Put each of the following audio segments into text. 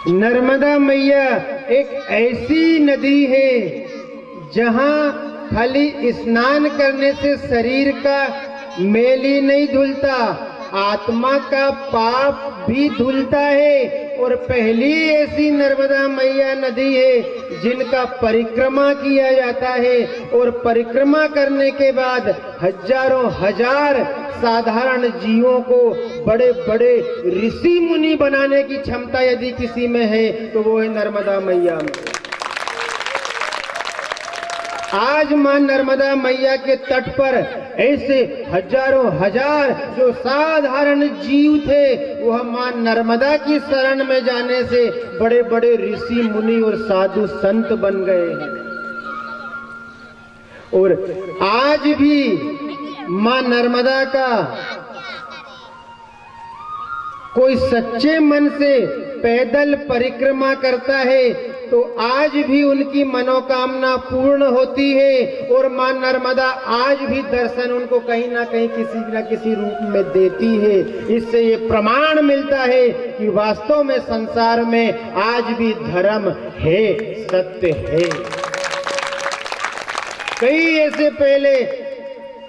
नर्मदा मैया एक ऐसी नदी है जहाँ खाली स्नान करने से शरीर का मैल ही नहीं धुलता, आत्मा का पाप भी धुलता है। और पहली ऐसी नर्मदा मैया नदी है जिनका परिक्रमा किया जाता है, और परिक्रमा करने के बाद हजारों हजार साधारण जीवों को बड़े बड़े ऋषि मुनि बनाने की क्षमता यदि किसी में है तो वो है नर्मदा मैया में। आज मां नर्मदा मैया के तट पर ऐसे हजारों हजार जो साधारण जीव थे वह मां नर्मदा की शरण में जाने से बड़े बड़े ऋषि मुनि और साधु संत बन गए हैं। और आज भी मां नर्मदा का कोई सच्चे मन से पैदल परिक्रमा करता है तो आज भी उनकी मनोकामना पूर्ण होती है, और मां नर्मदा आज भी दर्शन उनको कहीं ना कहीं किसी न किसी रूप में देती है। इससे ये प्रमाण मिलता है कि वास्तव में संसार में आज भी धर्म है, सत्य है। कई ऐसे पहले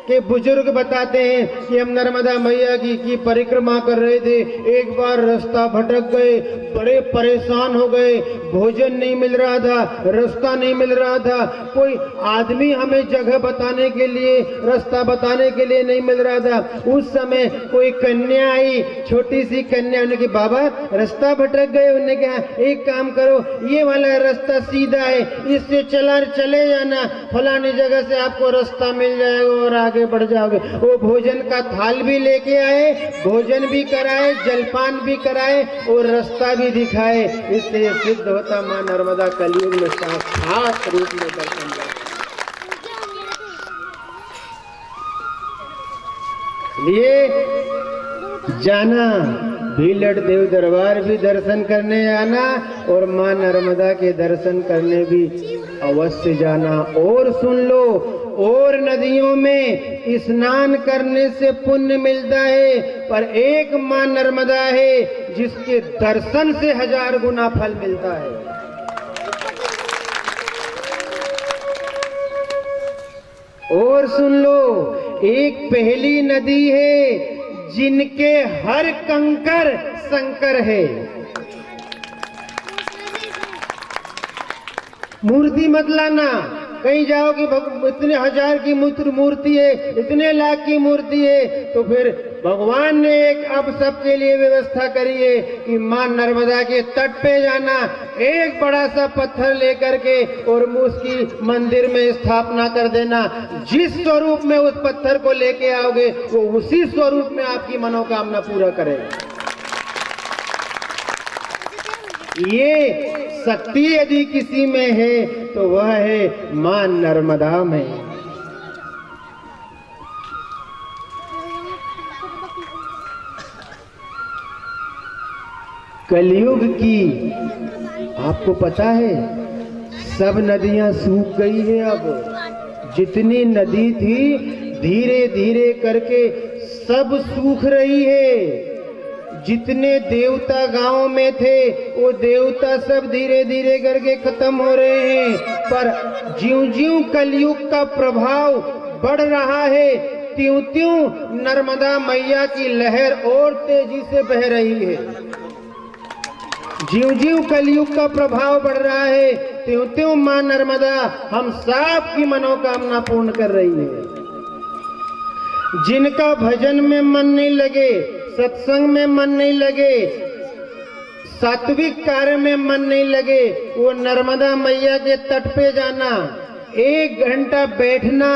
के बुजुर्ग बताते हैं कि हम नर्मदा मैया की परिक्रमा कर रहे थे, एक बार रास्ता भटक गए, बड़े परेशान हो गए, भोजन नहीं मिल रहा था, रास्ता नहीं मिल रहा था, कोई आदमी हमें जगह बताने के लिए, रास्ता बताने के लिए नहीं मिल रहा था। उस समय कोई कन्या आई, छोटी सी कन्या, उन्होंने कहा बाबा रास्ता भटक गए। उन्होंने कहा एक काम करो, ये वाला रास्ता सीधा है, इससे चले जाना, फलानी जगह से आपको रास्ता मिल जाएगा और आगे बढ़ जाओगे। वो भोजन का थाल भी लेके आए, भोजन भी कराए, जलपान भी कराए और रास्ता भी दिखाए। इससे ये सिद्ध होता मां नर्मदा कलयुग में साक्षात रूप में दर्शन देती। इसलिए जाना, भीलड़ देव दरबार भी दर्शन करने जाना और मां नर्मदा के दर्शन करने भी अवश्य जाना। और सुन लो, और नदियों में स्नान करने से पुण्य मिलता है, पर एक मां नर्मदा है जिसके दर्शन से 1000 गुना फल मिलता है। और सुन लो, एक पहली नदी है जिनके हर कंकर शंकर है। मूर्ति मत लाना, कहीं जाओ कि इतने 1000 की मूर्ति है, इतने लाख की मूर्ति है, तो फिर भगवान ने एक अब सबके लिए व्यवस्था करी है कि मां नर्मदा के तट पे जाना, एक बड़ा सा पत्थर लेकर के और उसकी मंदिर में स्थापना कर देना। जिस स्वरूप में उस पत्थर को लेके आओगे वो उसी स्वरूप में आपकी मनोकामना पूरा करेगा। ये शक्ति यदि किसी में है तो वह है मां नर्मदा में। कलयुग की आपको पता है सब नदियां सूख गई है। अब जितनी नदी थी धीरे धीरे करके सब सूख रही है। जितने देवता गांव में थे वो देवता सब धीरे धीरे करके खत्म हो रहे हैं। पर ज्यों-ज्यों कलयुग का प्रभाव बढ़ रहा है त्यों त्यों नर्मदा मैया की लहर और तेजी से बह रही है। ज्यों-ज्यों कलयुग का प्रभाव बढ़ रहा है त्यों त्यों मां नर्मदा हम सब की मनोकामना पूर्ण कर रही है। जिनका भजन में मन नहीं लगे, सत्संग में मन नहीं लगे, सात्विक कार्य में मन नहीं लगे, वो नर्मदा मैया के तट पे जाना, 1 घंटा बैठना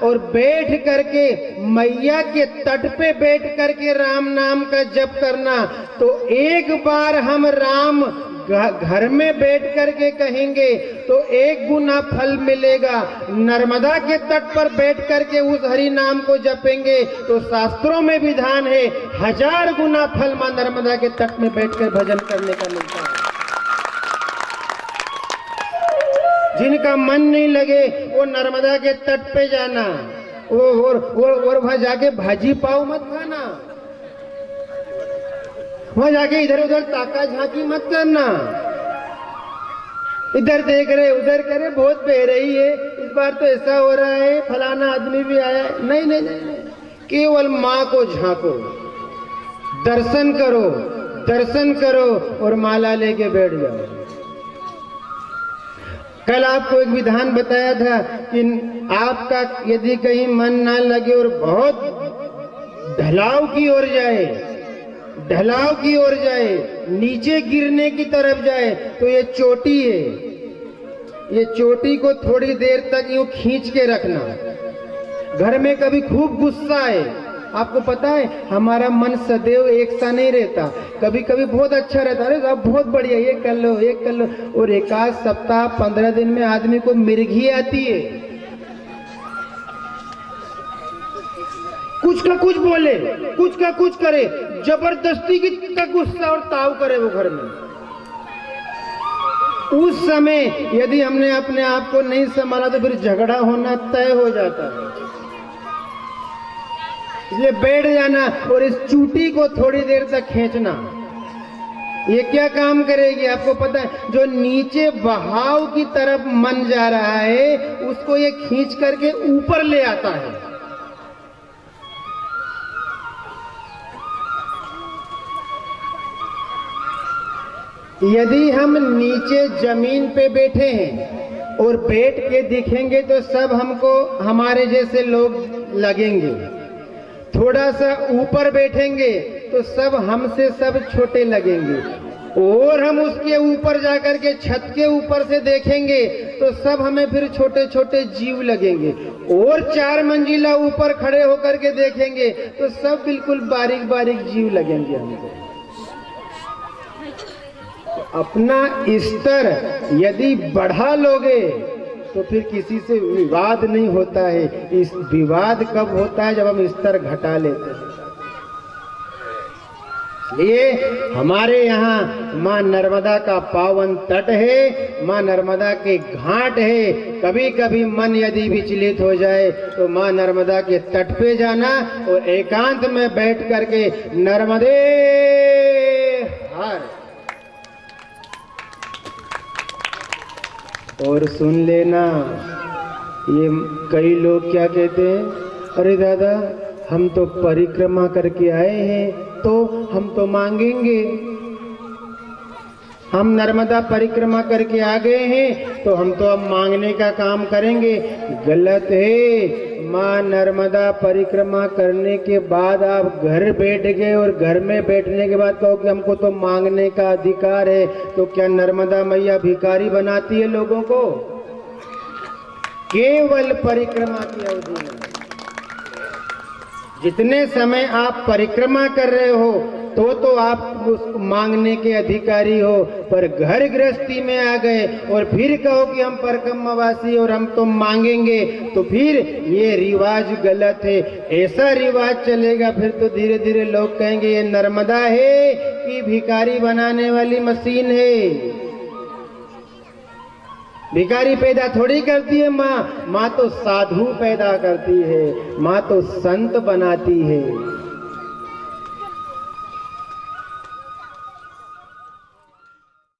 और बैठ करके मैया के तट पे बैठ करके राम नाम का जप करना, तो एक बार हम राम घर में बैठ करके कहेंगे तो 1 गुना फल मिलेगा। नर्मदा के तट पर बैठ करके उस हरि नाम को जपेंगे तो शास्त्रों में विधान है 1000 गुना फल मां नर्मदा के तट में बैठकर भजन करने का मिलता है। जिनका मन नहीं लगे वो नर्मदा के तट पे जाना, और वहां जाके भाजी पाव मत खाना, वहां जाके इधर उधर ताका झांकी मत करना। इधर देख रहे उधर करे, बहुत बह रही है, इस बार तो ऐसा हो रहा है, फलाना आदमी भी आया है। नहीं नहीं नहीं, नहीं। केवल माँ को झांको, दर्शन करो, दर्शन करो और माला लेके बैठ जाओ। कल आपको एक विधान बताया था कि आपका यदि कहीं मन ना लगे और बहुत ढलाव की ओर जाए, ढलाव की ओर जाए, नीचे गिरने की तरफ जाए, तो ये चोटी है, ये चोटी को थोड़ी देर तक यूं खींच के रखना। घर में कभी खूब गुस्सा है, आपको पता है हमारा मन सदैव एक सा नहीं रहता, कभी कभी बहुत अच्छा रहता है, अरे साहब बहुत बढ़िया, ये कर लो ये कर लो, और एक आध सप्ताह 15 दिन में आदमी को मिर्गी आती है, कुछ का कुछ बोले, कुछ का कुछ करे, जबरदस्ती का गुस्सा और ताव करे वो घर में। उस समय यदि हमने अपने आप को नहीं संभाला तो फिर झगड़ा होना तय हो जाता है। इसलिए बैठ जाना और इस चूटी को थोड़ी देर तक खींचना। ये क्या काम करेगी आपको पता है? जो नीचे बहाव की तरफ मन जा रहा है उसको ये खींच करके ऊपर ले आता है। यदि हम नीचे जमीन पे बैठे हैं और बैठ के दिखेंगे तो सब हमको हमारे जैसे लोग लगेंगे, थोड़ा सा ऊपर बैठेंगे तो सब हमसे सब छोटे लगेंगे, और हम उसके ऊपर जाकर के छत के ऊपर से देखेंगे तो सब हमें फिर छोटे छोटे जीव लगेंगे, और 4 मंजिला ऊपर खड़े होकर के देखेंगे तो सब बिल्कुल बारीक बारीक जीव लगेंगे हमको। अपना स्तर यदि बढ़ा लोगे तो फिर किसी से विवाद नहीं होता है। इस विवाद कब होता है? जब हम स्तर घटा लेते हैं। इसलिए हमारे यहाँ माँ नर्मदा का पावन तट है, माँ नर्मदा के घाट है। कभी कभी मन यदि विचलित हो जाए तो माँ नर्मदा के तट पे जाना और एकांत में बैठ करके नर्मदे हर और सुन लेना। ये कई लोग क्या कहते हैं, अरे दादा हम तो परिक्रमा करके आए हैं तो हम तो मांगेंगे, हम नर्मदा परिक्रमा करके आ गए हैं तो हम तो अब मांगने का काम करेंगे। गलत है। माँ नर्मदा परिक्रमा करने के बाद आप घर बैठ गए और घर में बैठने के बाद कहो कि हमको तो मांगने का अधिकार है, तो क्या नर्मदा मैया भिखारी बनाती है लोगों को? केवल परिक्रमा की अवधि में जितने समय आप परिक्रमा कर रहे हो तो आप उस मांगने के अधिकारी हो, पर घर गृहस्थी में आ गए और फिर कहो कि हम परिक्रमावासी और हम तो मांगेंगे, तो फिर ये रिवाज गलत है। ऐसा रिवाज चलेगा फिर तो धीरे धीरे लोग कहेंगे ये नर्मदा है कि भिखारी बनाने वाली मशीन है। भिखारी पैदा थोड़ी करती है माँ, माँ तो साधु पैदा करती है, माँ तो संत बनाती है।